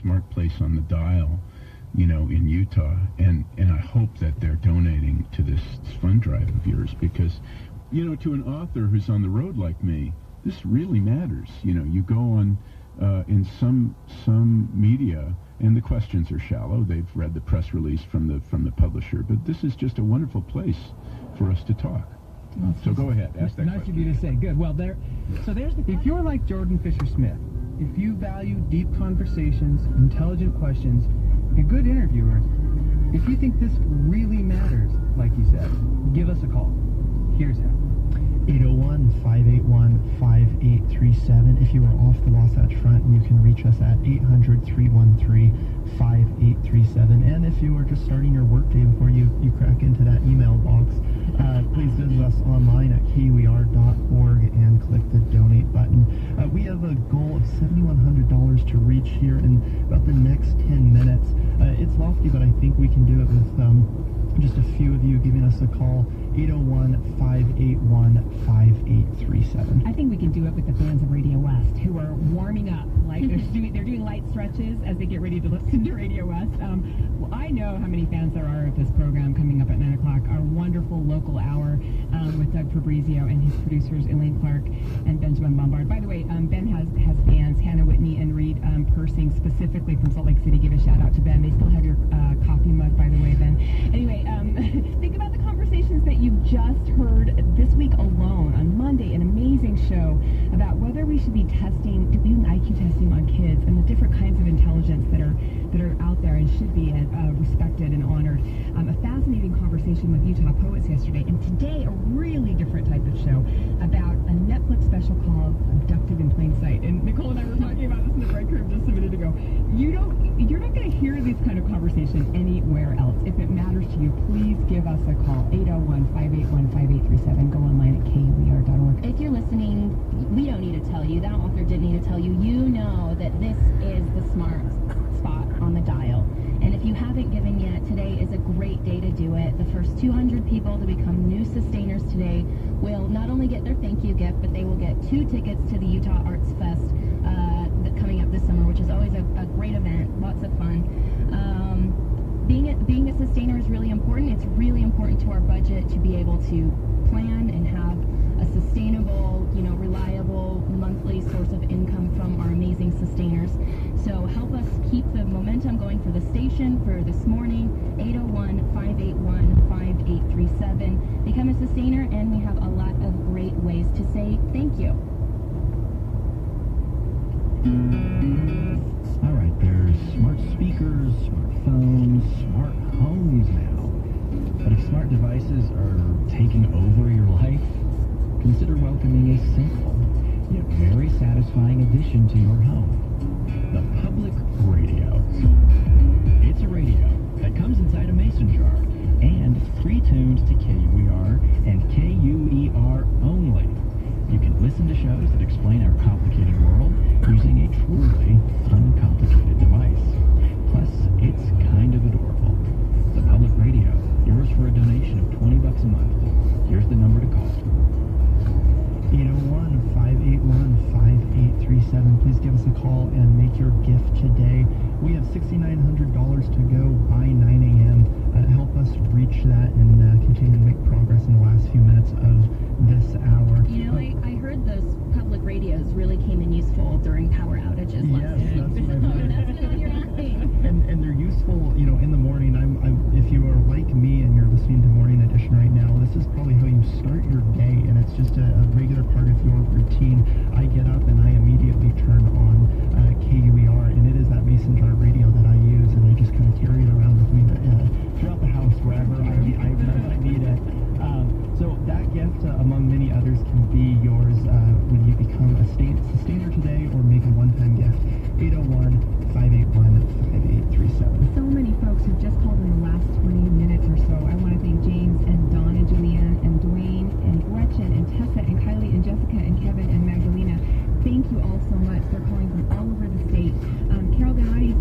smart place on the dial, in Utah, and I hope that they're donating to this fund drive of yours, because, to an author who's on the road like me, this really matters. You go on in some media, and the questions are shallow. They've read the press release from the publisher, but this is just a wonderful place for us to talk. Well, so go ahead, ask that nice question. Nice of you to say. Good. Well, so there's the. If you're like Jordan Fisher-Smith, if you value deep conversations, intelligent questions, a good interviewer, if you think this really matters, like you said, give us a call. Here's how. 801-581-5837. If you are off the Wasatch Front, you can reach us at 800-313-5837. And if you are just starting your workday before you crack into that email box, please visit us online at KUER.org and click the donate button. We have a goal of $7,100 to reach here in about the next 10 minutes. It's lofty, but I think we can do it with just a few of you giving us a call. 801-581-5837. I think we can do it with the fans of Radio West who are warming up. Like they're doing light stretches as they get ready to listen to Radio West. Well, I know how many fans there are of this program coming up at 9 o'clock, our wonderful local hour with Doug Fabrizio and his producers Elaine Clark and Benjamin Bombard. By the way, Ben has fans, Hannah Whitney and Reed Persing, specifically from Salt Lake City. Give a shout out to Ben. They still have your coffee mug, by the way, Ben. Anyway, think about the conversations that you've just heard this week alone. On Monday, an amazing show about whether we should be doing IQ testing on kids and the different kinds of intelligence that are out there and should be respected and honored. A fascinating conversation with Utah poets yesterday, and today a really different type of show about a Netflix special called Abducted in Plain Sight. And Nicole and I were talking about this in the break room just a minute ago. You're not going to hear this kind of conversation anywhere else. If it matters to you, please give us a call. 801-581-5837. Go online at KUER.org. If you're listening, we don't need to tell you. That author didn't need to tell you. You know that this is the smart spot on the dial. And if you haven't given yet, today is a great day to do it. The first 200 people to become new sustainers today will not only get their thank you gift, but they will get 2 tickets to the Utah Arts Fest coming up this summer, which is always a great event, lots of fun. Being a sustainer is really important. It's really important to our budget to be able to plan and have a sustainable, reliable monthly source of income from our amazing sustainers. So help us keep the momentum going for the station for this morning. 801-581-5837. Become a sustainer, and we have a lot of great ways to say thank you. All right, there's smart speakers, smartphones, smart homes now. But if smart devices are taking over your life, consider welcoming a simple yet very satisfying addition to your home. The public radio. It's a radio that comes inside a mason jar and it's pre-tuned to KUER and KUER only. You can listen to shows that explain our complicated world using a truly uncomplicated device. Plus, it's kind of adorable. The public radio, yours for a donation of $20 a month. Here's the number to call. 801-581-5837. Please give us a call and make your gift today. We have $6,900 to go by 9 a.m. Help us reach that and continue to make progress in the last few minutes of this hour. I heard those public radios really came in useful during power outages last week. Yes, that's what I've heard. That's been on your mind. And they're useful, in the morning. If you are like me and you're listening to Morning Edition right now, this is probably how you start your day, and it's just a regular part of your routine. I get up and I immediately turn on KUER, and it is that mason jar radio that I use, and I just kind of carry it around with me throughout the house, wherever I need it. So that gift, among many others, can be yours when you become a sustainer today or make a one-time gift. 801-581-5837. So many folks who've just called in the last 20 minutes or so. I want to thank James and Don and Julianne and Dwayne and Gretchen and Tessa and Kylie and Jessica and Kevin and Magdalena. Thank you all so much. They're calling from all over the state. Carol Gennady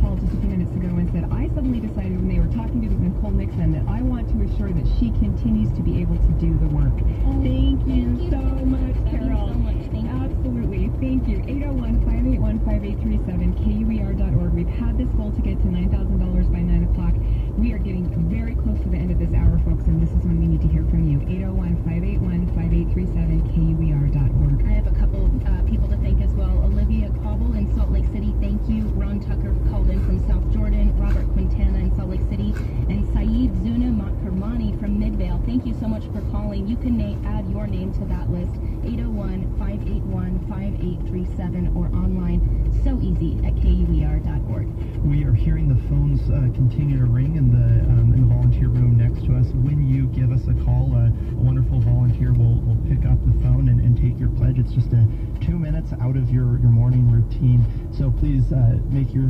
called just a few minutes ago and said, I suddenly decided when they were talking to Nicole Nixon that I want to assure that she continues to be able to do the work. Thank you so much, Carol. Thank you so much. Thank you. Absolutely. Thank you. 801-581-5837, KUER.org. We've this goal to get to $9,000 by 9 o'clock. We are getting very close to the end of this hour, folks, and this is when we need to hear from you. 801-581-5837, KUER.org. I have a couple people to thank as well. Olivia Cobble in Salt Lake City, thank you. Ron Tucker called in from South Jordan. Robert Quintana in Salt Lake City. And Saeed Zuna Kermani from Midvale, thank you so much for calling. You can add your name to that list. 801-581-5837 or online. So easy at KUER.org. We are hearing the phones continue to ring in the volunteer room next to us. When you give us a call, a wonderful volunteer will pick up the phone and take your pledge. It's just 2 minutes out of your morning routine. So please make your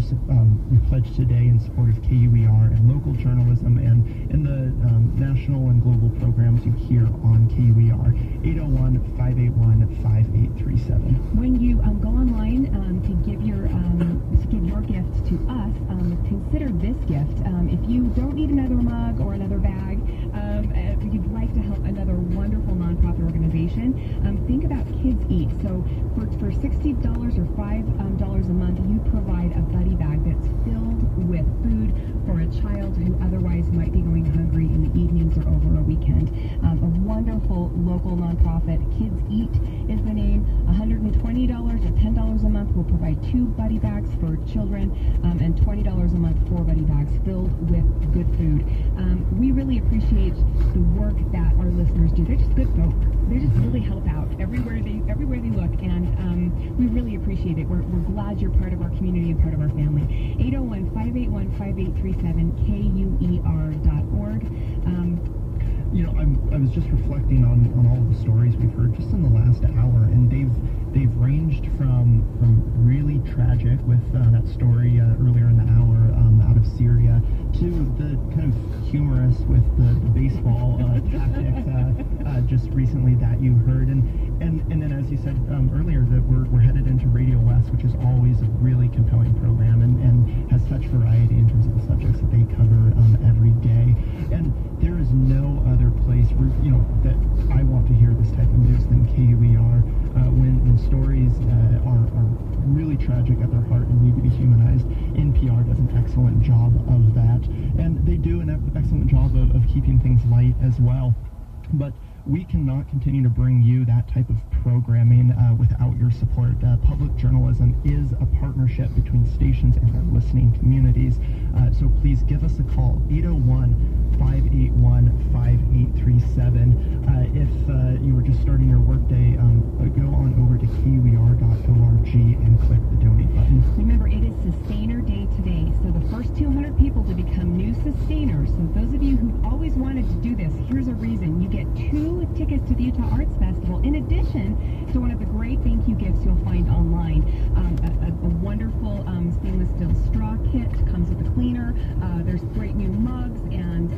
pledge today in support of KUER and local journalism and in the national and global programs you hear on KUER. 801-581-5837. When you go online to give your gift to us, consider this gift. If you don't need another mug or another bag, if you'd like to help another wonderful nonprofit organization, think about Kids Eat. So for $60 or $5 a month, you provide a buddy bag that's filled with food for a child who otherwise might be going hungry in the evenings or over a weekend. A wonderful local nonprofit, Kids Eat is the name. $120 or $10 a month will provide 2 buddy bags for children, and $20 a month, 4 buddy bags filled with good food. We really appreciate the work that our listeners do. They're just good folk. They just really help out everywhere they look, and we really appreciate it. We're glad you're part of our community and part of our family. 801-581-5837, KUER.org. I was just reflecting on all of the stories we've heard just in the last hour, and they've ranged from really tragic with that story earlier in the hour out of Syria to the kind of humorous with the baseball tactics just recently that you heard, and then as you said earlier that we're headed into Radio West, which is always a really compelling program and has such variety in terms of the subjects that they cover every day, and there is no other place that I want to hear this type of news than KUER. When stories are really tragic at their heart and need to be humanized, NPR does an excellent job of that, and they do an excellent job of keeping things light as well. But we cannot continue to bring you that type of programming without your support. Public journalism is a partnership between stations and our listening communities. So please give us a call, 801-581-5837. If you were just starting your workday, go on over to KUER.org and click the donate button. Remember, it is Sustainer Day today, so the first 200 people to become new sustainers. So those of you who always wanted to do this, here's a reason. You get 2 tickets to the Utah Arts Festival, in addition to one of the great thank you gifts you'll find online. A wonderful stainless steel straw kit comes with a cleaner. There's great new mugs and a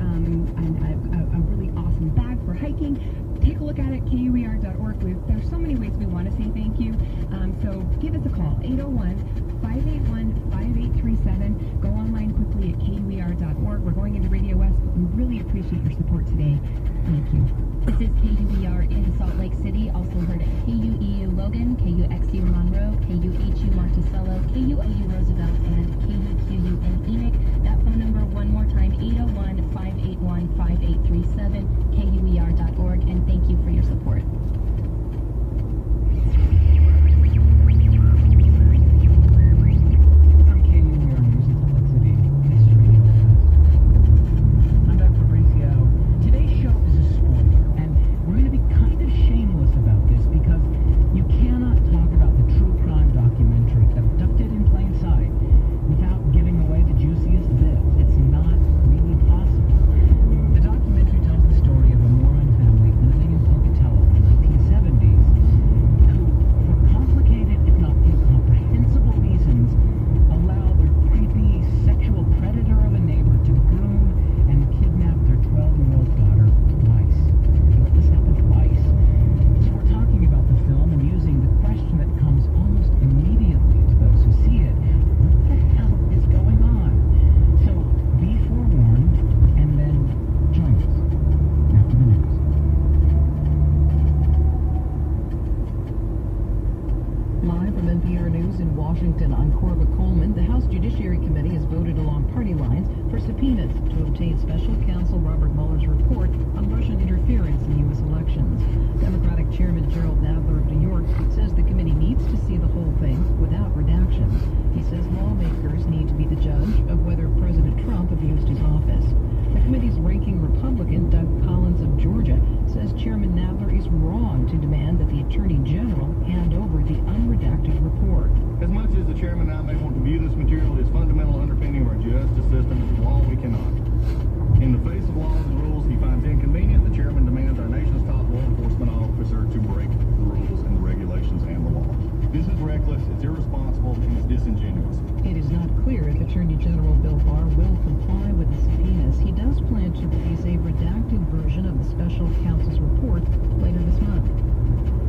really awesome bag for hiking. Take a look at it, KUER.org. There's so many ways we want to say thank you. So give us a call, 801-581-5837. Go online quickly at KUER.org. We're going into Radio West, but we really appreciate your support today. Thank you. This is KUER in Salt Lake City, also heard at KUEU Logan, KUXU Monroe, KUHU Monticello, KUOU Roosevelt, and KUQU in Enoch. That phone number one more time, 801-581-5837, KUER.org, and thank you for your support. From KUER News in Salt Lake City, this is Radio West. I'm Dr. Fabrizio. Today's show is a spoiler, and we're going to be kind of shameless about this because you cannot talk about the true crime documentary Abducted in Plain Sight Committee Special Counsel Robert Mueller's report on Russian interference in U.S. elections. Democratic Chairman Gerald Nadler of New York says the committee needs to see the whole thing without redactions. He says lawmakers need to be the judge of whether President Trump abused his office. The committee's ranking Republican, Doug Collins of Georgia, says Chairman Nadler is wrong to demand that the Attorney General hand over the unredacted report. As much as the chairman and I may want to view this material as fundamental underpinning of our justice system, as a law we cannot. In the face of laws and rules he finds inconvenient, the chairman demands our nation's top law enforcement officer to break the rules and the regulations and the law. This is reckless, it's irresponsible, and it's disingenuous. It is not clear if Attorney General Bill Barr will comply with the subpoenas. He does plan to release a redacted version of the special counsel's report later this month.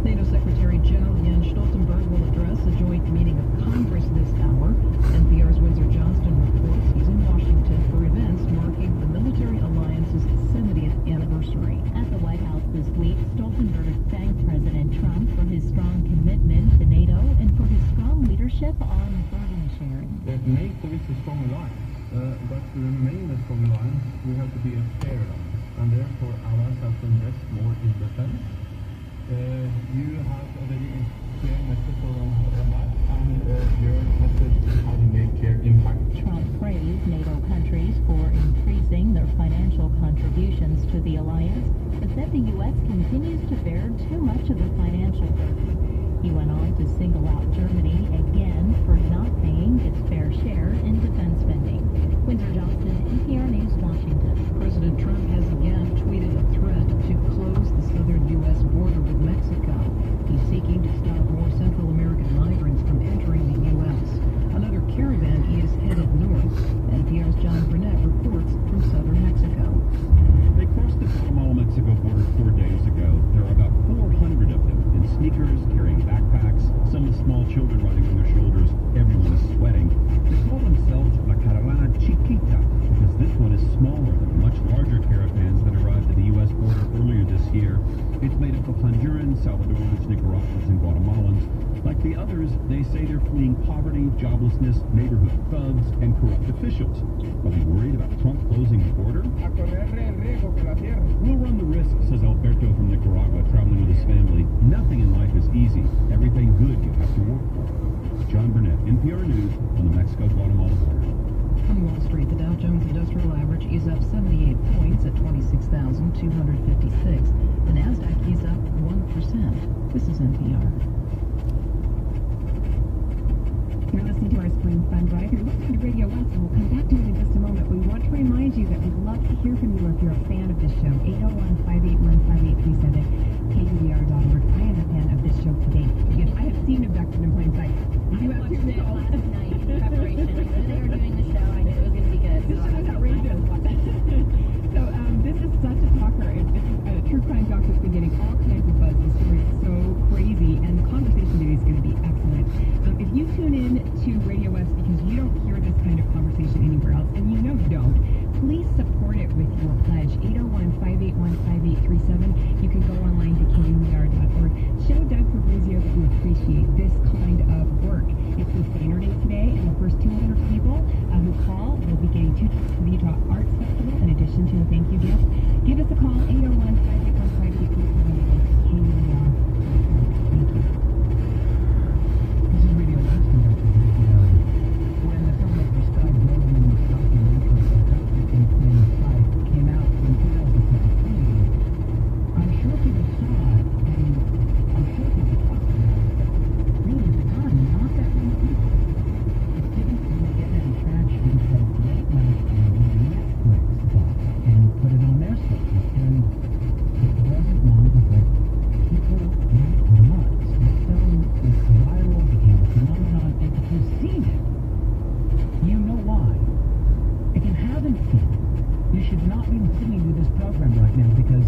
NATO Secretary General Jens Stoltenberg will address a joint meeting of Congress this hour. NPR's Windsor Johnston reports he's in Washington for events marking the military alliance's 70th anniversary. At the White House this week, Stoltenberg thanked President Trump for his strong commitment to NATO and for his strong leadership on burden sharing. NATO is a strong alliance, but to remain a strong alliance, we have to be a fair alliance, and therefore allies have to invest more in defense. You have a very clear message on that, and your message is having a clear impact. Trump praised NATO countries for increasing their financial contributions to the alliance, but said the U.S. continues to bear too much of the financial burden. He went on to single out Germany again for not paying its fair share in defense spending. Windsor Johnston, NPR News, Washington. President Trump has again tweeted a threat to close the southern U.S. border with Mexico. He's seeking to stop more Central American migrants from entering the U.S. Another caravan is headed north. NPR's John Burnett reports from southern Mexico. They crossed the Guatemala-Mexico border 4 days ago. There are about 400 of them in sneakers, carrying backpacks, some with small children riding on their shoulders. Everyone is sweating. They call themselves La Caravana Chiquita because this one is smaller than the much larger caravans that arrived at the U.S. border earlier this year. It's made up of Hondurans, Salvadorans, Nicaraguans, and Guatemalans. Like the others, they say they're fleeing poverty, joblessness, neighborhood thugs, and corrupt officials. Are they worried about Trump closing the border? We'll run the risk, says Alberto from Nicaragua, traveling with his family. Nothing in life is easy. Everything good you have to work for. John Burnett, NPR News, on the Mexico-Guatemala border. On Wall Street, the Dow Jones Industrial Average is up 78 points at 26,256. The Nasdaq is up 1%. This is NPR. You're listening to our Spring Fun Drive. You're listening to Radio West, and we'll come back to it in just a moment. We want to remind you that we'd love to hear from you if you're a fan of this show. 801-581-5837, KUBR.org. I am a fan of this show today. Yes, I have seen Abducted in Plain Sight. I watched it last night in preparation. I knew they were doing the show. I knew it was going to be good. This show is outrageous. So this is such a talker. It's a true crime doc that's been getting all kinds of buzz. The story is so crazy, and the conversation today is going to be excellent. If you tune in to Radio West because you don't hear this kind of conversation anywhere else, and you know you don't, please support it with your pledge. 801-581-5837. You can go online to KUBR.org. Show Doug Fabrizio that you appreciate this kind of work. It's Sustainer Day today, and the first 200 people who call will be getting 2 tickets to the Utah Arts Festival in addition to a thank you gift. Give us a call, 801-581-5837. KUBR. Thank you. This is Radio West, and Dr. When the filmmaker Scott Rosen's documentary Abducted in Plain Sight came out in 2015, I'm sure people saw it, and I'm sure people talked about it, but really at the time, not that many people. It didn't really get any traction until late last year when Netflix bought it and put it on their service, and it wasn't long before people went nuts. The film was viral, became a phenomenon, and if you've seen it, you know why. If you haven't seen it, you should not be listening to this program right now because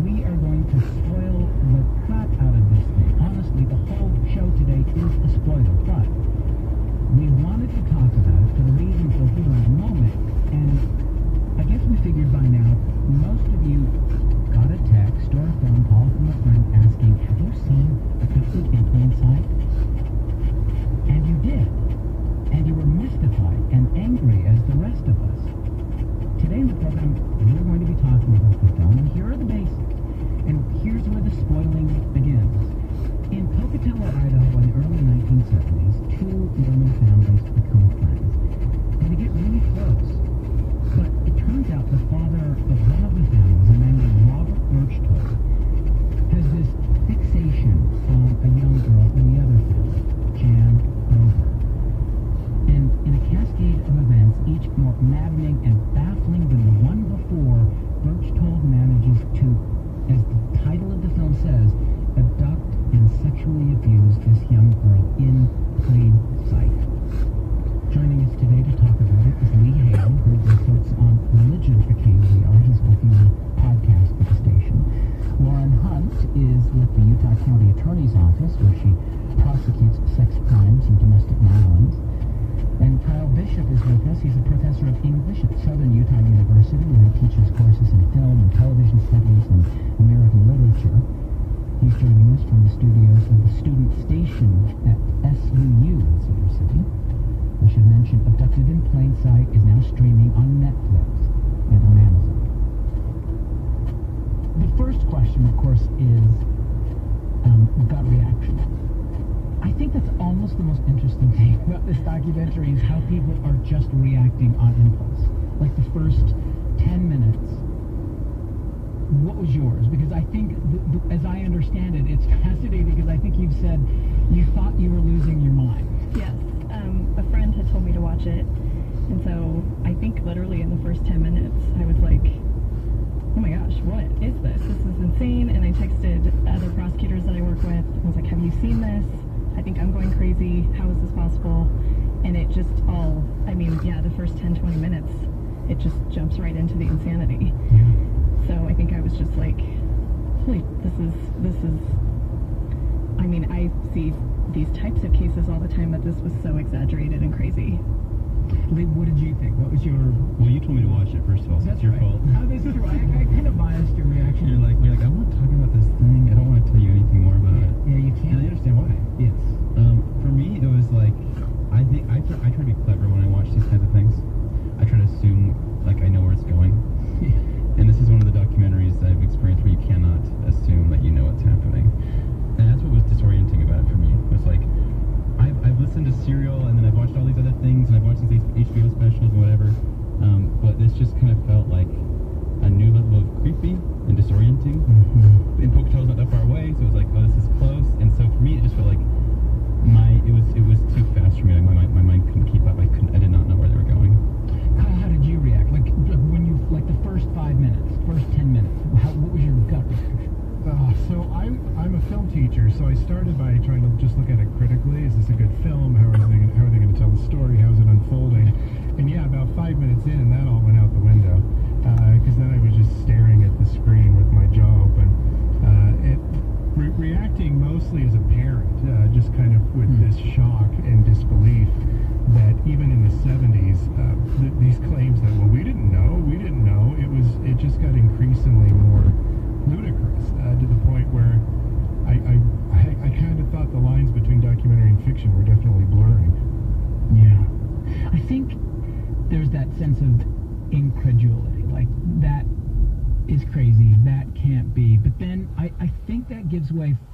we are going to spoil the crap out of this thing. Honestly, the whole show today is a spoiler, but we wanted to talk about it for the reasons we'll hear in a moment, and I guess we figured by now most of you got a text or a phone call from a friend asking, have you seen Abducted in Plain Sight? And you did. And you were mystified and angry as the rest of us. Today in the program, be talking about the film, and here are the basics. And here's where the spoiling begins. In Pocatello, Idaho, in the early 1970s, two Mormon families become friends. And they get really close. But it turns out the father of one of the families, a man named Robert Birchtold, has this fixation on a young girl in the other family, Jan Grover. And in a cascade of events, each more maddening and baffling than the one before, Birchtold manages to, as the title of the film says, abduct and sexually abuse this young girl in plain sight. Joining us today to talk about it is Lee Hale, who reports on religion for KZR. He's working on a podcast with the station. Lauren Hunt is with the Utah County Attorney's Office, where she prosecutes sex crimes and domestic violence. And Kyle Bishop is with us. He's a professor of English at Southern Utah University, where he teaches courses in film and television studies and American literature. He's joining us from the studios of the student station at SUU in Cedar City. I should mention, Abducted in Plain Sight is now streaming on Netflix and on Amazon. The first question, of course, is gut reaction. I think that's almost the most interesting thing about this documentary is how people are just reacting on impulse. Like the first 10 minutes. What was yours? Because I think, as I understand it, it's fascinating because I think you've said you thought you were losing your mind. Yes. A friend had told me to watch it, and so I think literally in the first 10 minutes, I was like, oh my gosh, what is this? This is insane. And I texted other prosecutors that I work with. I was like, have you seen this? I think I'm going crazy. How is this possible? And it just all, I mean, yeah, the first 10, 20 minutes, it just jumps right into the insanity. Yeah. So I think I was just like, holy, this is, I mean, I see these types of cases all the time, but this was so exaggerated and crazy. Lee, what did you think? What was your... Well, you told me to watch it, first of all, so it's your fault. Oh, that's true. I kind of biased your reaction. You're like, I want to talk about this thing. I don't want to tell you anything more about it. Yeah, you can't. And I understand why. Yes. For me, it was like, I think I try to be clever when I watch these kinds of things. I try to assume, like, I know where it's going. And this is one of the documentaries that I've experienced where you cannot assume that you know what's happening. And that's what was disorienting about it for me. It was like, I've listened to Serial, and then I've watched all these other things, and I've watched these HBO specials and whatever, but this just kind of felt like a new level of creepy and disorienting. Mm-hmm. And Pocatello's not that far away, so it was like, oh, this is close. And so for me, it just felt like it was too fast for me. Like my mind couldn't keep up. I did not know where they were going. Kyle, how did you react? Like when you, like the first 5 minutes, first 10 minutes, what was your gut reaction? So I'm a film teacher, so I started by trying to just look at it critically. Is this a good film? How are they going to tell the story? How is it unfolding? And yeah, about 5 minutes in, that all went out the window, because then I was just staring at the screen with my jaw open, reacting mostly as a parent, just kind of with this shock and disbelief that even in the 70s, these claims that, well, we didn't know, it just got increasingly more ludicrous, to the point where I kind of thought the lines between documentary and fiction were definitely blurring. Yeah. I think there's that sense of incredulity, like that is crazy, that can't be. But then I think that gives way for